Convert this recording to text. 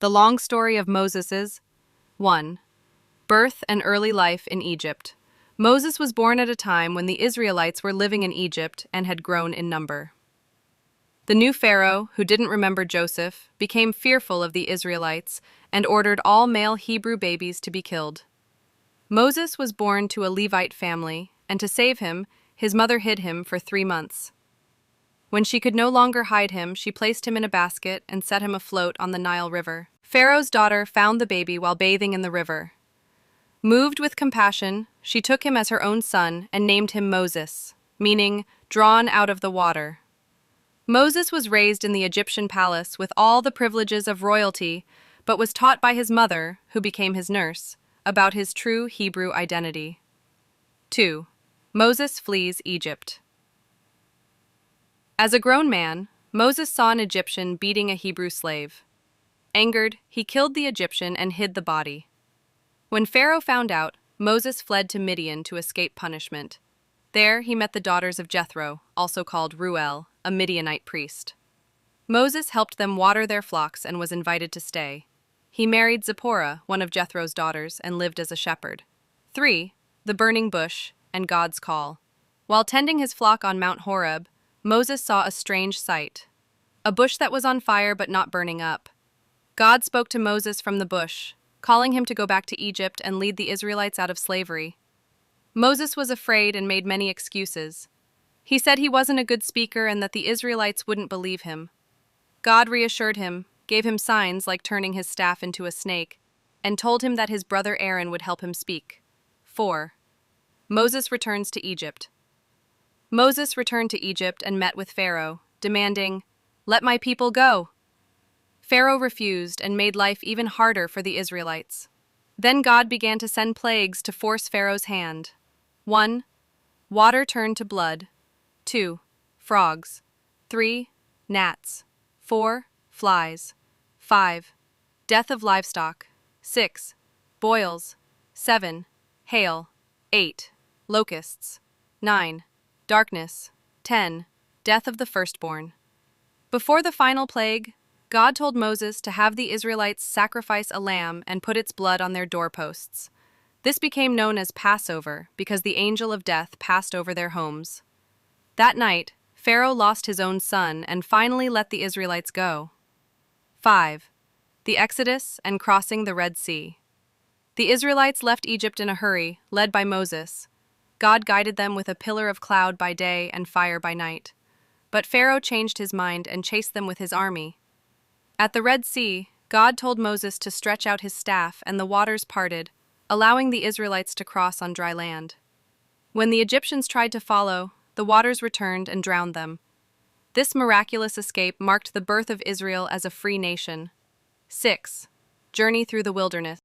The long story of Moses's 1. Birth and early life in Egypt. Moses was born at a time when the Israelites were living in Egypt and had grown in number. The new Pharaoh, who didn't remember Joseph, became fearful of the Israelites and ordered all male Hebrew babies to be killed. Moses was born to a Levite family, and to save him, his mother hid him for 3 months. When she could no longer hide him, she placed him in a basket and set him afloat on the Nile River. Pharaoh's daughter found the baby while bathing in the river. Moved with compassion, she took him as her own son and named him Moses, meaning drawn out of the water. Moses was raised in the Egyptian palace with all the privileges of royalty, but was taught by his mother, who became his nurse, about his true Hebrew identity. 2. Moses flees Egypt. As a grown man, Moses saw an Egyptian beating a Hebrew slave. Angered, he killed the Egyptian and hid the body. When Pharaoh found out, Moses fled to Midian to escape punishment. There he met the daughters of Jethro, also called Reuel, a Midianite priest. Moses helped them water their flocks and was invited to stay. He married Zipporah, one of Jethro's daughters, and lived as a shepherd. 3. The burning bush and God's call. While tending his flock on Mount Horeb, Moses saw a strange sight. A bush that was on fire but not burning up. God spoke to Moses from the bush, calling him to go back to Egypt and lead the Israelites out of slavery. Moses was afraid and made many excuses. He said he wasn't a good speaker and that the Israelites wouldn't believe him. God reassured him, gave him signs like turning his staff into a snake, and told him that his brother Aaron would help him speak. 4. Moses returns to Egypt. Moses returned to Egypt and met with Pharaoh, demanding, "Let my people go." Pharaoh refused and made life even harder for the Israelites. Then God began to send plagues to force Pharaoh's hand. 1. Water turned to blood. 2. Frogs. 3. Gnats. 4. Flies. 5. Death of livestock. 6. Boils. 7. Hail. 8. Locusts. 9. Darkness. 10. Death of the firstborn. Before the final plague, God told Moses to have the Israelites sacrifice a lamb and put its blood on their doorposts. This became known as Passover because the angel of death passed over their homes. That night, Pharaoh lost his own son and finally let the Israelites go. 5. The Exodus and crossing the Red Sea. The Israelites left Egypt in a hurry, led by Moses. God guided them with a pillar of cloud by day and fire by night. But Pharaoh changed his mind and chased them with his army. At the Red Sea, God told Moses to stretch out his staff and the waters parted, allowing the Israelites to cross on dry land. When the Egyptians tried to follow, the waters returned and drowned them. This miraculous escape marked the birth of Israel as a free nation. 6. Journey through the wilderness.